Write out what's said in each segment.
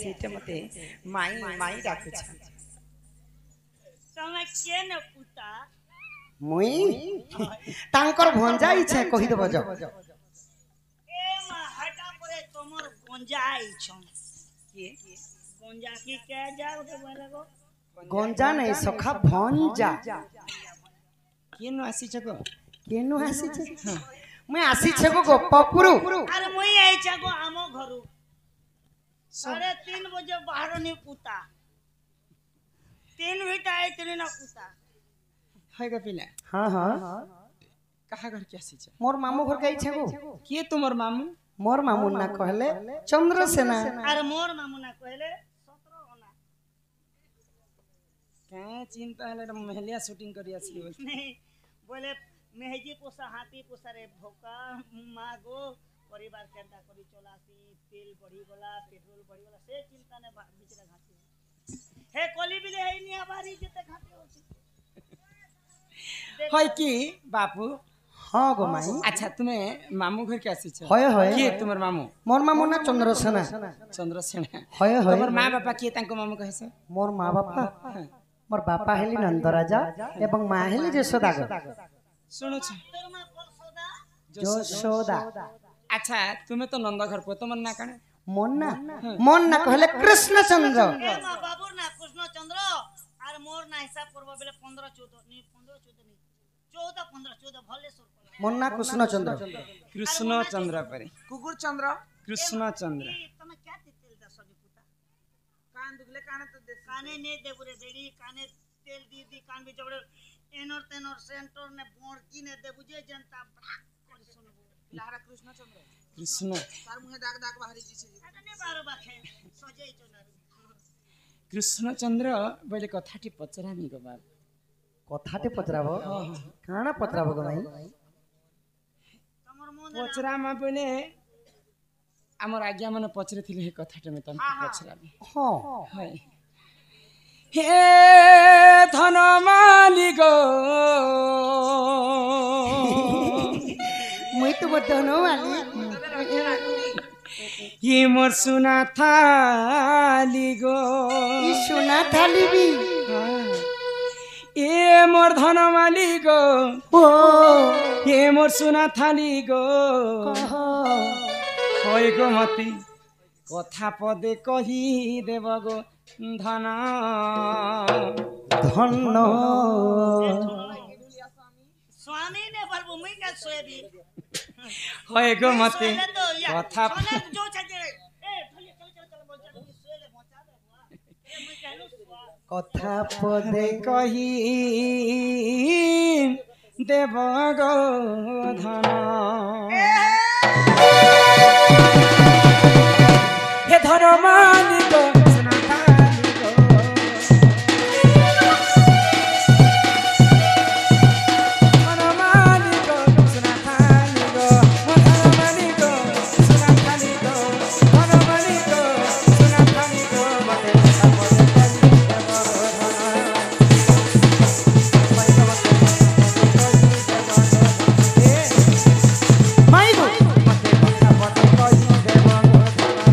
सेटे मते माई माई डाकुछ तमे के न पुता मुई तांकर भंजा इच्छा कहि देबो ज ए मा हटा परे तमर गंजा आइछन के गंजा की के जाओ के बोलगो गंजा नहीं सखा भंजा केनु आसी छको केनु आसी छ मैं आसी छको गो पपुरु अरे मुई आइछा गो आमो घरु 3:30 बजे बाहर नि पुता 3 बिटा आइ तिने न पुता है ग पिला हां हां कहा घर के आसी छ मोर मामू घर गई छको के तुमर मामू मोर मामू ना कहले चंद्रसेना अरे मोर मामू ना कहले 17 होना क्या चिंता है महलिया शूटिंग करी आसी नहीं बोले मेहजी पोसा हाथी पोसा रे भोका मागो परिवार केंदा करी चलासी तेल बढ़ी गला पेट्रोल बढ़ी गला से चिंता ने बिचरा घाटी हे कोली बिले है निया बारी जते घाटी होची है कि बापू हां गो माई अच्छा तुम्हें मामू घर के आसी छ होय होय के तुमर मामू मोर मामू ना चंद्रसेना चंद्रसेना होय होय तुमर मां बापा के तांको मामू कहे छ मोर मां बापा मोर बापा हेली नंदराजा एवं मां हेली यशोदा सुनो छ तोर मां परसोदा यशोदा अच्छा तुम्हें तो नंद घर को तुमर ना कने मन ना कहले कृष्णचंद्र ए मां बाबूर ना कृष्णचंद्र आर मोर ना हिसाब करबो बेले 15 14 नहीं 15 14 नहीं 14 15 14 भले सुर मन ना कृष्णचंद्र कृष्णचंद्र परे कुकुर चंद्र कृष्णचंद्र तमे क्या तेल दसनी पुता कान दुगले कान तो दे काने ने देबुरे बेड़ी काने तेल दी दी कान भी जबड़े एनोर तेनोर सेंटर ने बोर की ने दे बुझे जनता कर सुनबो लारा कृष्णचंद्र कृष्ण तार मुहे दाग दाग बाहरी जी से ने बारो बाखे सजई चनारु कृष्णचंद्र बोले कथाटी पचरामी गो बाप कथाटे पचराबो काना पचराबो गो भाई तमर मन पचरामा बोले हमर आज्ञा मन पचरे थिले हे कथाटे में तम पचरामी हां है हे धन मालिक मुई तो बतनो वाली ये मोर सुना थाली गो ई सुना थाली भी ए मोर धन मालिक ओ ए मोर सुना थाली गो होय गो मती कथा पदे कही देव गो धन धन स्वामी ने बलबो मुई का सोएबी होय गो मती कथा जो छजे ए चल बोल चल सोएले पहुंचा दे बुआ ए मुई कहनु कथा पदे कही देव गो धन हे धन मालिक सुना थाली गो धन मालिक सुना थाली गो धन मालिक सुना थाली गो धन मालिक सुना थाली गो मते पदे कही देव गो माई गो मते कथा पदे कही देव गो धन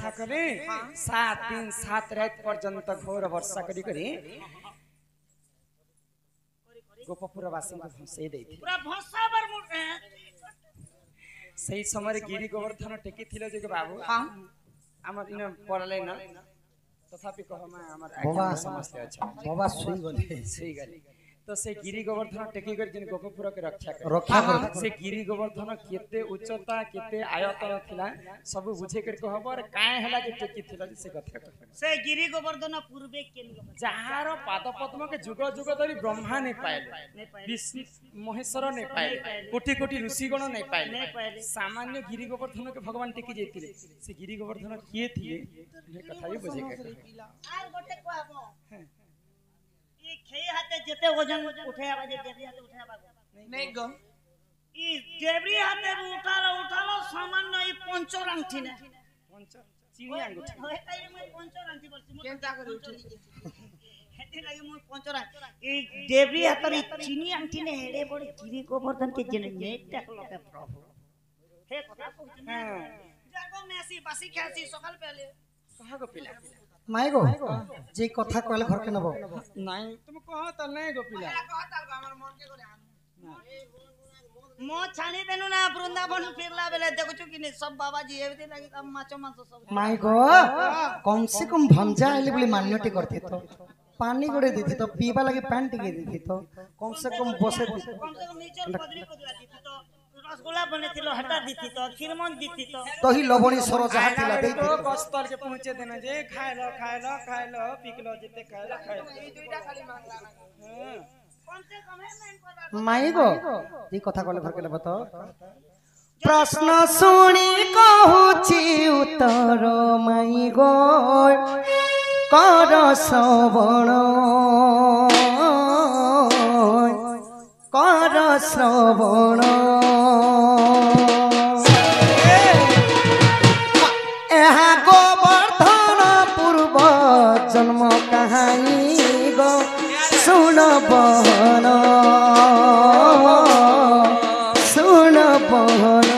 वर्षा करे 7 दिन 7 रात पर्यंत घोर वर्षा करी करी गोपपुरवासी को भसई देथि पूरा भसा बर मुड़ सही समय गिरी गोवर्धन टेकी थिले जे बाबू हाँ हमर इन पड़ले न तथापि कहमा हमर बाबा आज्ञा समस्या अच्छा बाबा सुई गले सही गली तो से गिरी गोवर्धन टेकी कर जिन गोपपुर के रक्षा रक्षा कर कर से गिरी गोवर्धन केते उच्चता केते आयतन थिला सब बुझे कर कहब और काहे हला जे टेकी थिला से कथा कर से गिरी गोवर्धन पूर्वे केन लोग जहार पाद पद्म के जुग जुग धरि ब्रह्मा नहीं पाइले विष्णु महेश्वर नहीं पाइले कोटि कोटि ऋषिगण नहीं पाइले सामान्य गिरी गोवर्धन के भगवान टेकी जेतिले से गिरी गोवर्धन किए थिले ये कथा भी बुझे के आर गोटे कहबो ई खेई हाथे जेते वजन उठाया बाजे देवी हाथे उठाया बागो नहीं गो ई देवी हाथे उठालो सामान्य ई पंचर अंगठी ने चीनी अंगूठी होय काई मैं पंचर अंगठी बोलছি केनता करे उठली हेती लागि मैं पंचर ई देवी हाथे ई चीनी अंगठी ने हेडे बड़ी गिरी गोवर्धन के जने नेटा लके प्रभु हे कथा कहू हां जागो मेसी बासी खासी सकाल पहले कहा को पिला माई गो जे कथा कहले घर के नबो नहीं तुम कह त नहीं गो पिला कहता हमर मन के करे मो छानी देनु ना वृंदावन फिरला बेले देखछु कि नहीं सब बाबा जी एवते लागि काम माछो मांस सब माई गो कम से कम भंजा आइले बोली मान्यटी करथि तो पानी गोड़े देथि तो पीबा लगे पानी टिके देथि तो कम से कम बसे कम से कम नीचे पदरी को दिया दी तो रसगुल्ला बने थिलो हटा दीती तो खीरमन दीती तो तो ही लवणी सरो जहा थिला देई तो कस्तल के पहुंचे देना जे खाए लो पिक लो जिते खाए लो ई दुईटा खाली मांगला कम से कम है मैं पर माई गो जे कथा कहले घर के नबो तो प्रश्न सुनी कहूची उत्तर माई गो कर श्रवण कर श्रवण एहा गोवर्धन पूर्व जन्म कहानी गो सुन बहन सुन बहन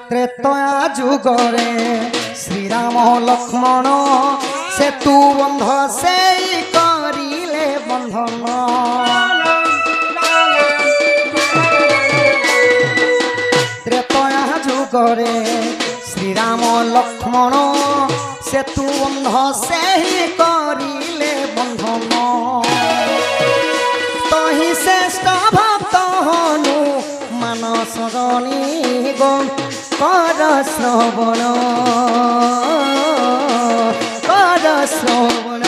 त्रेतया जुगरे श्रीराम लक्ष्मण सेतु बंध से करिले बंधन त्रेतया जुगरे श्रीराम लक्ष्मण सेतु बंध से करिले बंधन तहि श्रेष्ठ भक्त हनु मानस गणी गो कर श्रवण कर श्रवण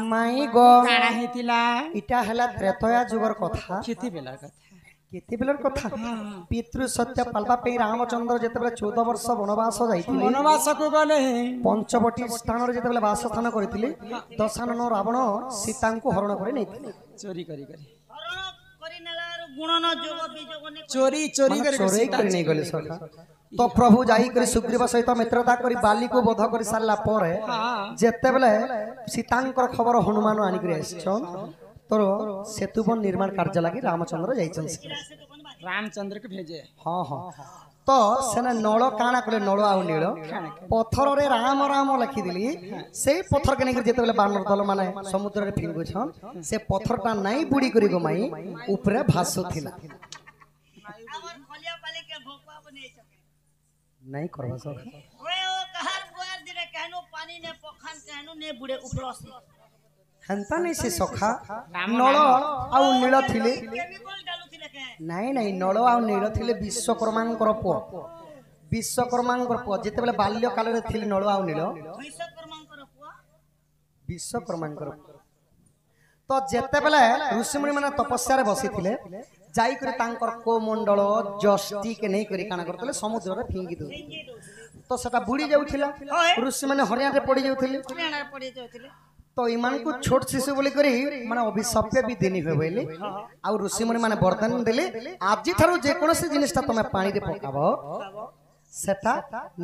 माई गो काना हेतिला इटा हला त्रेतया जुगर कथा खेती बेला कथा केते बेलर कथा पितृ सत्य पालबा पे रामचंद्र जेतेबेले 14 वर्ष वनवास जाइथिले वनवास को गले पंचवटी स्थान रे जेतेबेले वासस्थान करिथिले दशानन रावण सीता को हरण करे नैथिले चोरी करी हरण करी नेलार गुणन जोग बिजोग ने चोरी चोरी माने करी चोरी करे नै गले सखा तो प्रभु जाई करी सुग्रीव सहित मित्रता करी बाली को वध करी सारला परे जेतेबेले सीतांकर खबर हनुमान आनी करी आछन तोर सेतुबन निर्माण कार्य लागि रामचंद्र जाइछन रामचंद्र के भेजे हाँ हाँ तो सेना नल काना कले नल आउ नील पत्थर रे राम राम लिखि दिली से पत्थर के नेकर जेतेबेले बानर दल माने समुद्र रे फिंगु छन से पत्थरटा नाही बुडी करी गो माई ऊपरे भासु थिला हमर खलिया पाले के भोकवा बने छके नहीं करबा सब ओए ओ कहार बुआर बुढ़े उपलसी ହେନ୍ତା ନାଇଁ ସେ ସଖା ନଳ ଆଉ ନୀଳ ଥିଲେ केमिकल डालुथिले के ନାଇଁ ନାଇଁ ନଳ ଆଉ ନୀଳ ଥିଲେ ବିଶ୍ୱକର୍ମାଙ୍କର ପୁଅ ବିଶ୍ୱକର୍ମାଙ୍କର ପୁଅ ଯେତେବେଳେ ବାଲ୍ୟ କାଳରେ ଥିଲେ ନଳ ଆଉ ନୀଳ विश्वकर्माଙ୍କର पुआ ବିଶ୍ୱକର୍ମାଙ୍କର ତ ଯେତେବେଳେ ଋଷିମୁନି ମାନେ ତପସ୍ୟାରେ ବସିଥିଲେ ଯାଇକରି ତାଙ୍କର କୋମଣ୍ଡଳ ଜଷ୍ଟିକେ ନେଇକରି କାଣା କରୁଥିଲେ ସମୁଦ୍ରରେ ଫିଙ୍ଗି ଦଉଥିଲେ इंगी दोथिले ତ ସେଟା ବୁଡି ଯାଉଥିଲା ଋଷି ମାନେ ହରିଆରେ ପଡି ଯାଉଥିଲେ हरियाणा पड़ी जाउथिले ତ ଏମାନଙ୍କୁ ଛୋଟ ଶିଶୁ ବୋଲି କରି ମାନେ ଅଭିଶାପ୍ୟ ବି ଦେନି ହୁଏ ବୋଇଲେ ଆଉ ଋଷିମୁନି ମାନେ ବରଦାନ ଦେଲେ ଆଜିଠାରୁ ଯେକୌଣସି ଜିନିଷଟା ତମେ ପାଣିରେ ପକାବ ସେଟା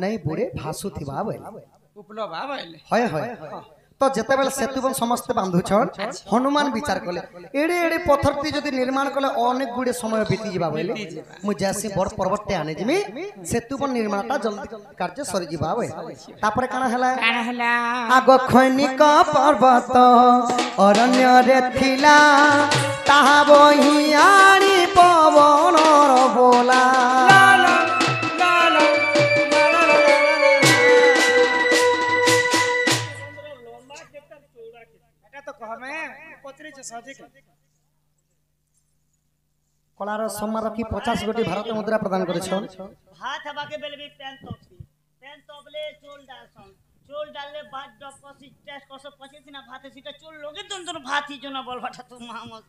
ନାଇଁ ବୁଡେ ଭାସୁଥିବା ବୋଇଲେ उपलब्ध आइले হয় হয় তো যেতেবেলে সেতুবন সমস্ত বান্ধুছন হনুমান বিচার কলে এড়ে এড়ে পথরটি যদি নির্মাণ কলে অনেক গুড়ে সময় বিতি যাবা বলে মু যাসি বড় পর্বততে আনে জিমি সেতুবন নির্মাণটা জলদি কার্য সরি যাবা বলে তারপরে কানা হলা আগ খৈনিক পর্বত অরণ্যরে থিলা তাহা বহি আনি পবনর বোলা এটা তো কহমে পত্রি যে সজিক কলার সম্মান রাখি 50 কোটি ভারত মুদ্রা প্রদান করেছেন हाथ हवा के बेले भी पेन तोपले चोल डालसन चोल डालले बाद डपसी टेस्ट करस पछे सिना भाते सिटा चोल लोगे तुम भात ही जोना बोल बाटा तू मामस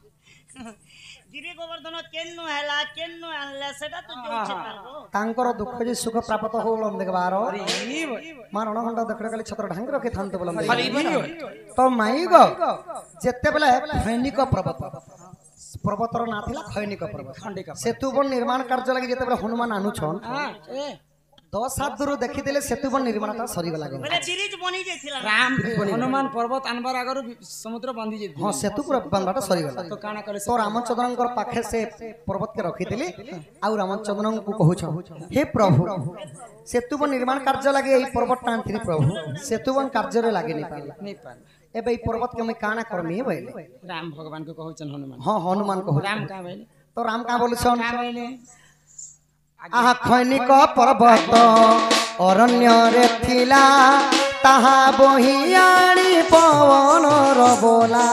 गिरी गोवर्धन केन्नो हैला केन्नो आनले सेटा तो जो छेतारो तांकर दुख जे सुख प्राप्त होलम देखबारो मार अणघंटा देखड़े खाली छत्र ढांग रखे थांते बोलम तो माई गो जेते बेले खैनिक पर्वत पर्वतर ना थिला खैनिक पर्वत सेतुबन निर्माण कार्य लागि जेते बेले हनुमान आनुछन 10 हाथ दूर देखि देले सेतुबन निर्माणटा सरी गला गो बोले ब्रिज बनी जाइथिला राम हनुमान पर्वत आनबार आगर समुद्र बांधी जे हां सेतु पूरा बांधाटा सरी गला तो काना करे तो रामचंद्रनकर पाखे से पर्वत के रखी दिली आ रामचंद्रन को कहूछ हे प्रभु सेतुबन निर्माण कार्य लागि एई पर्वत टांथि प्रभु सेतुबन कार्य रे लागि नै पाला नहीं पाल एबे ई पर्वत के मैं काना करमी बइले राम भगवान को कहउचन हनुमान हां हनुमान कहू राम का भइले तो राम का बोलछन का भइले आहा खैनिक पर्वत अरण्य रे थिला ताहा बहियाणी पवन रबोला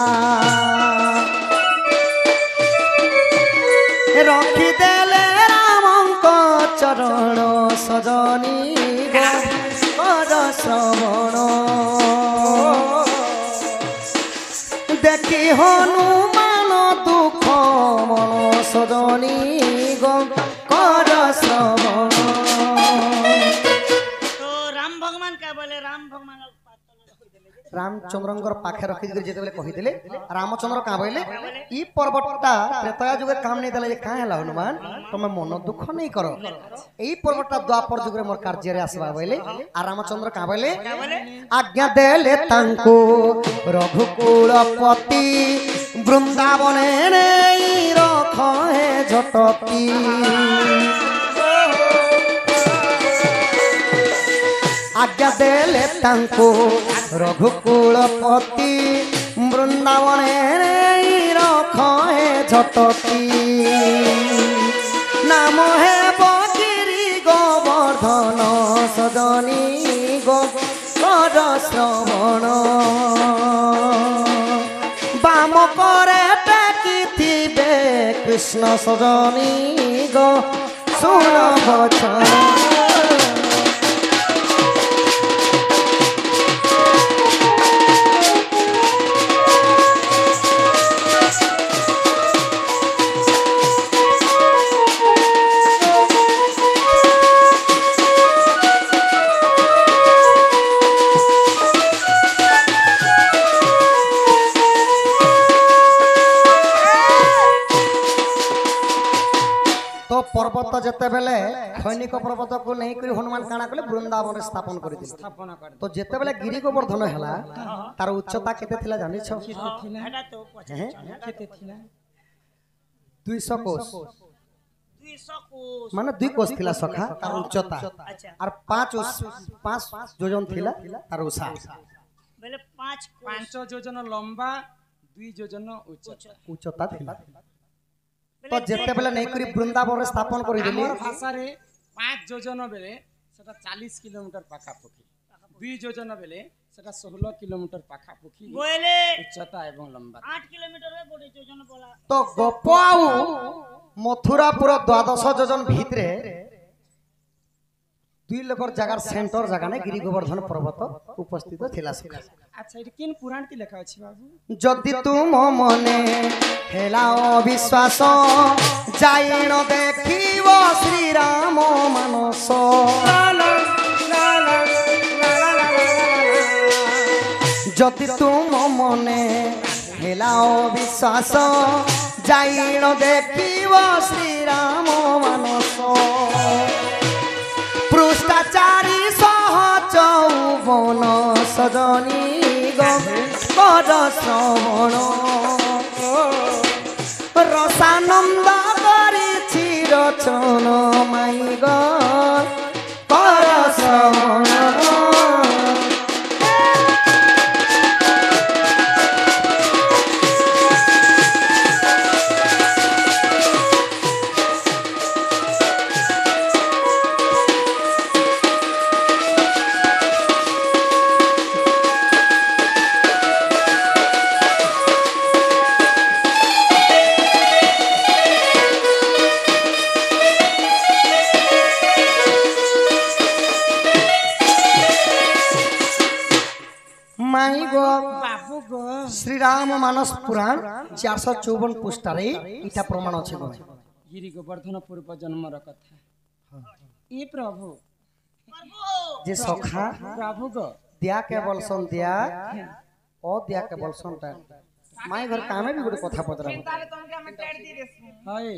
रखी देले रामंक चरण सजनी कर श्रवण देखी हनुमान दुख मन सजनी गो कर श्रवण तो राम भगवान का बोले राम भगवान रामचंद्रंकर पाखे रखी जेतेबेले कहिदेले रामचंद्र का बोले ई पर्वतटा त्रेता जुगे काम नै देले का हला हनुमान तमे मन दुख नै करो एई पर्वतटा द्वापर जुगे मोर कार्य रे आसबा बोले आ रामचंद्र का बोले आज्ञा देले तांको रघुकुलपति वृंदावने नै रखे झटकी आज्ञा देले तांको रघुकुलपति वृंदावने रखे झटकी नाम है बगिरी गोवर्धन सजनी गो कर श्रवण बाम करे टेकिथिबे कृष्ण सजनी गो सुन बचन पर्वत जेते बेले खैनिक पर्वत को नहीं करी हनुमान काना कले वृंदावन स्थापन कर दिले स्थापना कर तो जेते बेले गिरि गोवर्धन हला तार उच्चता केते थिला जानि छ एटा तो केते थिला 200 कोस 200 कोस माने 2 कोस थिला सखा तार उच्चता अच्छा और 5 जोजन थिला तार उषा बोले 5 कोस 5 योजन लंबा 2 योजन उच्चता थिला तो जेते बेले नहीं करी वृंदावन स्थापन कर दिले हमर भाषा रे 5 योजन बेले सेटा 40 किलोमीटर पाखा पखी 2 যোজন বেলে সেটা 16 কিলোমিটার পাখাপাখি ବୋଇଲେ উচ্চতা এবং লম্বা 8 কিলোমিটারে বড় যোজন বলা তো গপ আউ মথুরাপুর 12 যোজন ভিতরে 2 লোকর জায়গার সেন্টার জায়গা নে গিরি গোবর্ধন পর্বত উপস্থিত ছিলা সেখানে। আচ্ছা এটা কিন পুরাণ কি লেখা আছে বাবু যদি তুম মনে হেলা অবিশ্বাস যাইণ দেখিব শ্রীরাম মানস যদি তুম মনে হেলা অবিশ্বাস যাইণ দেখিব শ্রীরাম মানস পৃষ্ঠাচারী সহ চৌবন সজনী গর শ্রবণ রসানন্দ করিছি রচন মাই গর শ্রবণ। মাই গো বাবু গো শ্রীরাম মানস পুরাণ 454 পৃষ্ঠারে এটা প্রমাণ আছে গো। গিরি গোবর্ধন পূর্ব জন্মর কথা এ প্রভু যে সখা প্রভু গো দিয়া কে বলছন দিয়া ও দিয়া কে বলছন তা মাই ঘর কামে বি গোটে কথা পদরা তাহলে তোমাকে আমি টেড় দিয়ে দেবো। হয়